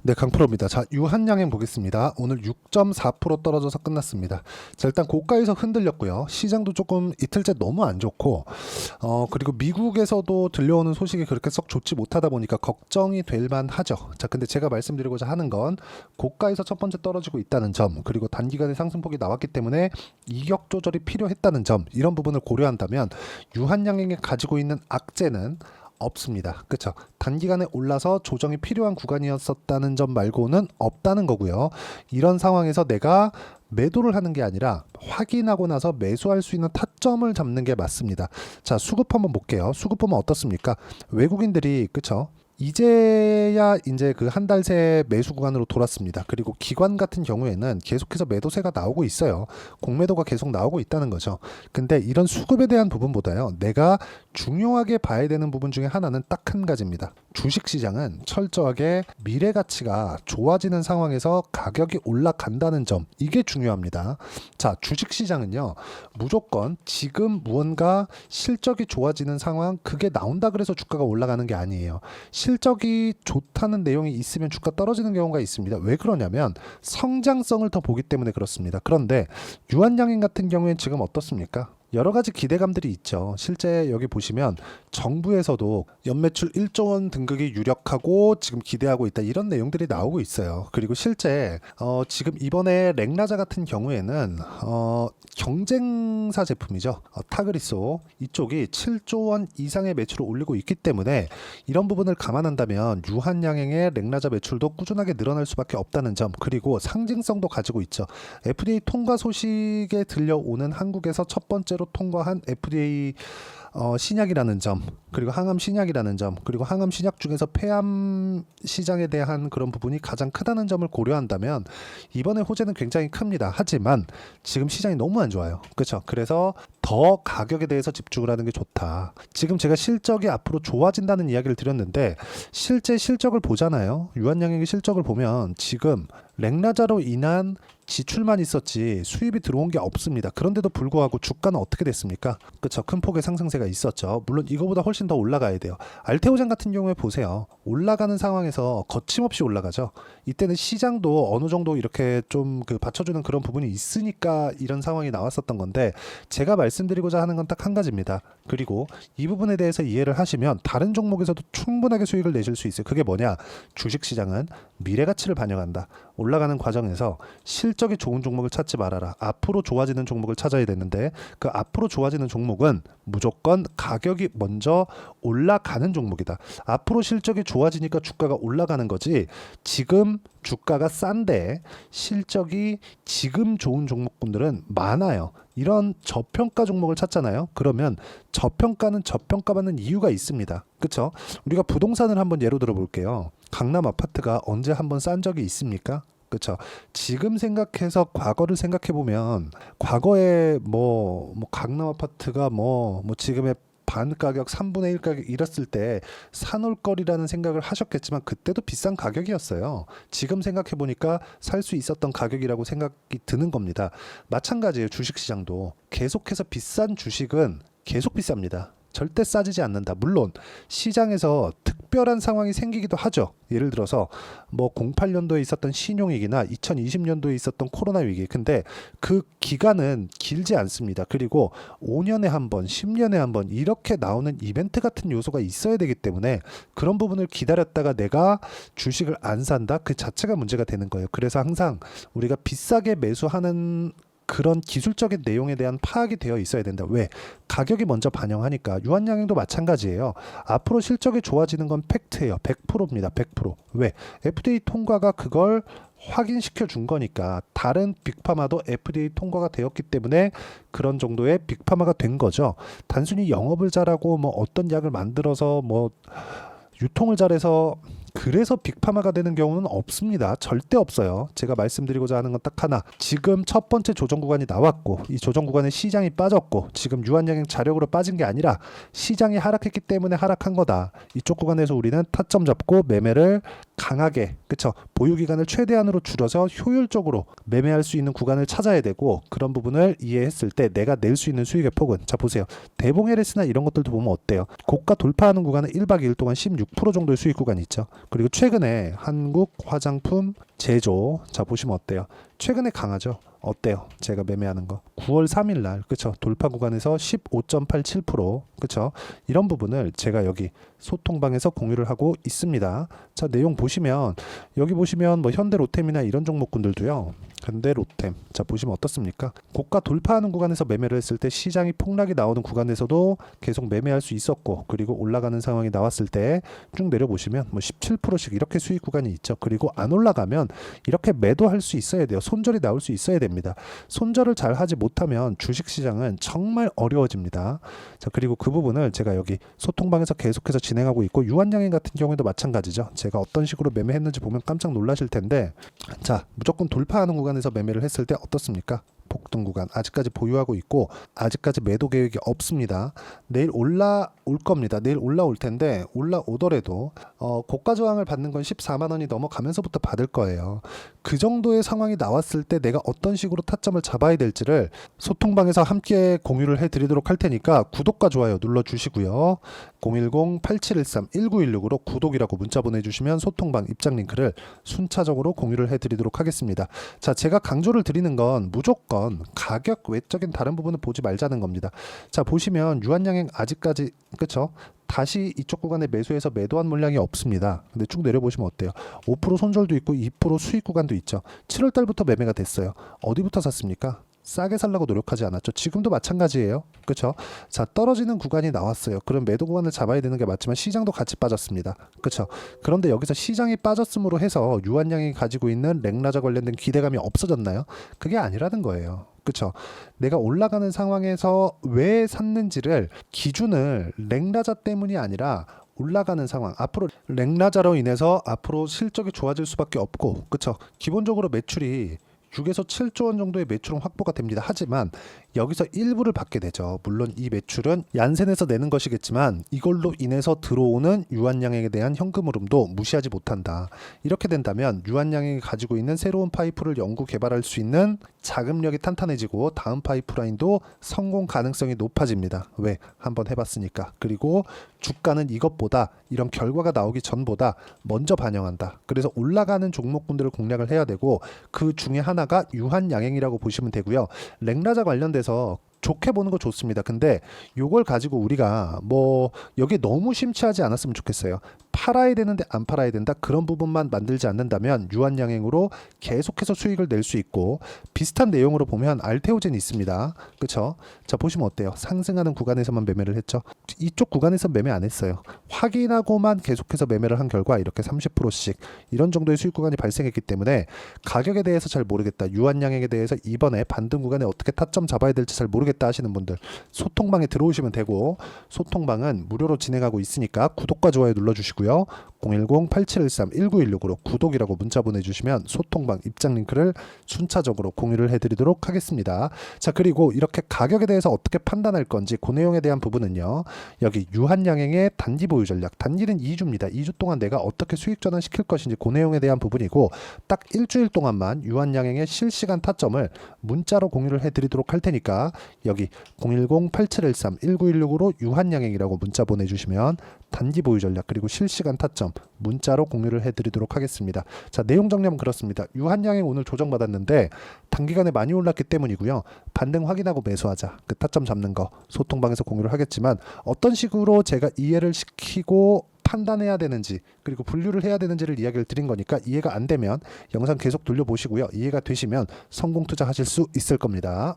네, 강프로입니다. 자, 유한양행 보겠습니다. 오늘 6.4% 떨어져서 끝났습니다. 자, 일단 고가에서 흔들렸고요. 시장도 조금 이틀째 너무 안 좋고, 그리고 미국에서도 들려오는 소식이 그렇게 썩 좋지 못하다 보니까 걱정이 될 만하죠. 자, 근데 제가 말씀드리고자 하는 건 고가에서 첫 번째 떨어지고 있다는 점, 그리고 단기간에 상승폭이 나왔기 때문에 이격 조절이 필요했다는 점, 이런 부분을 고려한다면 유한양행이 가지고 있는 악재는 없습니다. 그렇죠? 단기간에 올라서 조정이 필요한 구간이었었다는 점 말고는 없다는 거고요. 이런 상황에서 내가 매도를 하는 게 아니라 확인하고 나서 매수할 수 있는 타점을 잡는 게 맞습니다. 자, 수급 한번 볼게요. 수급 보면 어떻습니까? 외국인들이 그쵸? 이제야 이제 그 한 달 새 매수 구간으로 돌았습니다. 그리고 기관 같은 경우에는 계속해서 매도세가 나오고 있어요. 공매도가 계속 나오고 있다는 거죠. 근데 이런 수급에 대한 부분보다요, 내가 중요하게 봐야 되는 부분 중에 하나는 딱 한 가지입니다. 주식시장은 철저하게 미래 가치가 좋아지는 상황에서 가격이 올라간다는 점, 이게 중요합니다. 자, 주식시장은요, 무조건 지금 무언가 실적이 좋아지는 상황, 그게 나온다 그래서 주가가 올라가는 게 아니에요. 실적이 좋다는 내용이 있으면 주가 떨어지는 경우가 있습니다. 왜 그러냐면 성장성을 더 보기 때문에 그렇습니다. 그런데 유한양행 같은 경우엔 지금 어떻습니까? 여러 가지 기대감들이 있죠. 실제 여기 보시면 정부에서도 연매출 1조 원 등극이 유력하고 지금 기대하고 있다, 이런 내용들이 나오고 있어요. 그리고 실제 지금 이번에 렉나자 같은 경우에는 경쟁사 제품이죠. 타그리소 이쪽이 7조 원 이상의 매출을 올리고 있기 때문에 이런 부분을 감안한다면 유한양행의 렉나자 매출도 꾸준하게 늘어날 수밖에 없다는 점, 그리고 상징성도 가지고 있죠. FDA 통과 소식에 들려오는 한국에서 첫 번째로 통과한 FDA 신약이라는 점, 그리고 항암 신약이라는 점, 그리고 항암 신약 중에서 폐암 시장에 대한 그런 부분이 가장 크다는 점을 고려한다면 이번에 호재는 굉장히 큽니다. 하지만 지금 시장이 너무 안 좋아요. 그렇죠? 그래서 더 가격에 대해서 집중을 하는 게 좋다. 지금 제가 실적이 앞으로 좋아진다는 이야기를 드렸는데 실제 실적을 보잖아요. 유한양행의 실적을 보면 지금 렉나자로 인한 지출만 있었지 수입이 들어온 게 없습니다. 그런데도 불구하고 주가는 어떻게 됐습니까? 그쵸, 큰 폭의 상승세가 있었죠. 물론 이거보다 훨씬 더 올라가야 돼요. 알테오젠 같은 경우에 보세요. 올라가는 상황에서 거침없이 올라가죠. 이때는 시장도 어느 정도 이렇게 좀 그 받쳐주는 그런 부분이 있으니까 이런 상황이 나왔었던 건데, 제가 말씀드리고자 하는 건 딱 한 가지입니다. 그리고 이 부분에 대해서 이해를 하시면 다른 종목에서도 충분하게 수익을 내실 수 있어요. 그게 뭐냐? 주식시장은 미래 가치를 반영한다. 올라가는 과정에서 실적이 좋은 종목을 찾지 말아라. 앞으로 좋아지는 종목을 찾아야 되는데, 그 앞으로 좋아지는 종목은 무조건 가격이 먼저 올라가는 종목이다. 앞으로 실적이 좋아지니까 주가가 올라가는 거지, 지금 주가가 싼데 실적이 지금 좋은 종목군들은 많아요. 이런 저평가 종목을 찾잖아요. 그러면 저평가는 저평가받는 이유가 있습니다. 그렇죠? 우리가 부동산을 한번 예로 들어 볼게요. 강남 아파트가 언제 한번 싼 적이 있습니까? 그렇죠. 지금 생각해서 과거를 생각해 보면 과거에 뭐 강남 아파트가 뭐 지금의 반 가격, 3분의 1 가격 이랬을 때 사놓을 거리라는 생각을 하셨겠지만 그때도 비싼 가격이었어요. 지금 생각해 보니까 살 수 있었던 가격이라고 생각이 드는 겁니다. 마찬가지예요. 주식시장도 계속해서 비싼 주식은 계속 비쌉니다. 절대 싸지지 않는다. 물론 시장에서 특별한 상황이 생기기도 하죠. 예를 들어서 뭐 08년도에 있었던 신용위기나 2020년도에 있었던 코로나 위기. 근데 그 기간은 길지 않습니다. 그리고 5년에 한 번, 10년에 한 번 이렇게 나오는 이벤트 같은 요소가 있어야 되기 때문에 그런 부분을 기다렸다가 내가 주식을 안 산다? 그 자체가 문제가 되는 거예요. 그래서 항상 우리가 비싸게 매수하는 그런 기술적인 내용에 대한 파악이 되어 있어야 된다. 왜? 가격이 먼저 반영하니까. 유한양행도 마찬가지예요. 앞으로 실적이 좋아지는 건 팩트예요. 100%입니다. 100%. 왜? FDA 통과가 그걸 확인시켜 준 거니까. 다른 빅파마도 FDA 통과가 되었기 때문에 그런 정도의 빅파마가 된 거죠. 단순히 영업을 잘하고 뭐 어떤 약을 만들어서 뭐 유통을 잘해서 그래서 빅파마가 되는 경우는 없습니다. 절대 없어요. 제가 말씀드리고자 하는 건 딱 하나. 지금 첫 번째 조정 구간이 나왔고 이 조정 구간에 시장이 빠졌고 지금 유한양행 자력으로 빠진 게 아니라 시장이 하락했기 때문에 하락한 거다. 이쪽 구간에서 우리는 타점 잡고 매매를 강하게, 그쵸, 보유 기간을 최대한으로 줄여서 효율적으로 매매할 수 있는 구간을 찾아야 되고, 그런 부분을 이해했을 때 내가 낼 수 있는 수익의 폭은, 자 보세요. 대봉 LS나 이런 것들도 보면 어때요? 고가 돌파하는 구간은 1박 2일 동안 16% 정도의 수익 구간이 있죠. 그리고 최근에 한국 화장품 제조, 자 보시면 어때요? 최근에 강하죠? 어때요? 제가 매매하는 거 9월 3일 날, 그쵸? 돌파 구간에서 15.87%, 그쵸? 이런 부분을 제가 여기 소통방에서 공유를 하고 있습니다. 자, 내용 보시면 여기 보시면 뭐 현대로템이나 이런 종목군들도요. 현대로템, 자 보시면 어떻습니까? 고가 돌파하는 구간에서 매매를 했을 때 시장이 폭락이 나오는 구간에서도 계속 매매할 수 있었고, 그리고 올라가는 상황이 나왔을 때 쭉 내려보시면 뭐 17%씩 이렇게 수익 구간이 있죠. 그리고 안 올라가면 이렇게 매도할 수 있어야 돼요. 손절이 나올 수 있어야 됩니다. 손절을 잘 하지 못하면 주식시장은 정말 어려워집니다. 자, 그리고 그 부분을 제가 여기 소통방에서 계속해서 진행하고 있고, 유한양행 같은 경우에도 마찬가지죠. 제가 어떤 식으로 매매했는지 보면 깜짝 놀라실 텐데, 자, 무조건 돌파하는 구간에서 매매를 했을 때 어떻습니까? 폭등 구간 아직까지 보유하고 있고, 아직까지 매도 계획이 없습니다. 내일 올라올 겁니다. 내일 올라올 텐데, 올라오더라도 고가 저항을 받는 건 14만 원이 넘어가면서부터 받을 거예요. 그 정도의 상황이 나왔을 때 내가 어떤 식으로 타점을 잡아야 될지를 소통방에서 함께 공유를 해드리도록 할 테니까 구독과 좋아요 눌러주시고요. 010-8713-1916으로 구독이라고 문자 보내주시면 소통방 입장 링크를 순차적으로 공유를 해드리도록 하겠습니다. 자, 제가 강조를 드리는 건 무조건 가격 외적인 다른 부분을 보지 말자는 겁니다. 자, 보시면 유한양행 아직까지, 그쵸? 다시 이쪽 구간에 매수해서 매도한 물량이 없습니다. 근데 쭉 내려보시면 어때요? 5% 손절도 있고 2% 수익 구간도 있죠. 7월 달부터 매매가 됐어요. 어디부터 샀습니까? 싸게 살라고 노력하지 않았죠. 지금도 마찬가지예요. 그렇죠? 자, 떨어지는 구간이 나왔어요. 그럼 매도 구간을 잡아야 되는 게 맞지만 시장도 같이 빠졌습니다. 그렇죠? 그런데 여기서 시장이 빠졌음으로 해서 유한양이 가지고 있는 랭라자 관련된 기대감이 없어졌나요? 그게 아니라는 거예요. 그렇죠? 내가 올라가는 상황에서 왜 샀는지를 기준을 랭라자 때문이 아니라 올라가는 상황, 앞으로 랭라자로 인해서 앞으로 실적이 좋아질 수밖에 없고, 그렇죠? 기본적으로 매출이 6에서 7조 원 정도의 매출은 확보가 됩니다. 하지만 여기서 일부를 받게 되죠. 물론 이 매출은 얀센에서 내는 것이겠지만 이걸로 인해서 들어오는 유한양행에 대한 현금 흐름도 무시하지 못한다. 이렇게 된다면 유한양행이 가지고 있는 새로운 파이프를 연구 개발할 수 있는 자금력이 탄탄해지고 다음 파이프라인도 성공 가능성이 높아집니다. 왜? 한번 해봤으니까. 그리고 주가는 이것보다, 이런 결과가 나오기 전보다 먼저 반영한다. 그래서 올라가는 종목군들을 공략을 해야 되고, 그 중에 하나가 유한양행이라고 보시면 되고요. 랭라자 관련돼서 좋게 보는 거 좋습니다. 근데 요걸 가지고 우리가 뭐 여기 너무 심취하지 않았으면 좋겠어요. 팔아야 되는데 안 팔아야 된다, 그런 부분만 만들지 않는다면 유한양행으로 계속해서 수익을 낼 수 있고, 비슷한 내용으로 보면 알테오젠이 있습니다. 그쵸? 자, 보시면 어때요? 상승하는 구간에서만 매매를 했죠. 이쪽 구간에서 매매 안 했어요. 확인하고만 계속해서 매매를 한 결과 이렇게 30%씩 이런 정도의 수익 구간이 발생했기 때문에 가격에 대해서 잘 모르겠다, 유한양행에 대해서 이번에 반등 구간에 어떻게 타점 잡아야 될지 잘 모르겠다 하시는 분들 소통방에 들어오시면 되고, 소통방은 무료로 진행하고 있으니까 구독과 좋아요 눌러주시고요. 010-8713-1916으로 구독이라고 문자 보내주시면 소통방 입장 링크를 순차적으로 공유를 해드리도록 하겠습니다. 자, 그리고 이렇게 가격에 대해서 어떻게 판단할 건지 그 내용에 대한 부분은요, 여기 유한양행의 단기 보유 전략, 단기는 2주입니다. 2주 동안 내가 어떻게 수익 전환 시킬 것인지 그 내용에 대한 부분이고, 딱 일주일 동안만 유한양행의 실시간 타점을 문자로 공유를 해드리도록 할 테니까 여기 010-8713-1916으로 유한양행이라고 문자 보내주시면 단기 보유 전략 그리고 실시간 타점 문자로 공유를 해드리도록 하겠습니다. 자, 내용 정리하면 그렇습니다. 유한양행 오늘 조정받았는데 단기간에 많이 올랐기 때문이고요. 반등 확인하고 매수하자, 그 타점 잡는 거 소통방에서 공유를 하겠지만, 어떤 식으로 제가 이해를 시키고 판단해야 되는지, 그리고 분류를 해야 되는지를 이야기를 드린 거니까, 이해가 안 되면 영상 계속 돌려보시고요. 이해가 되시면 성공 투자하실 수 있을 겁니다.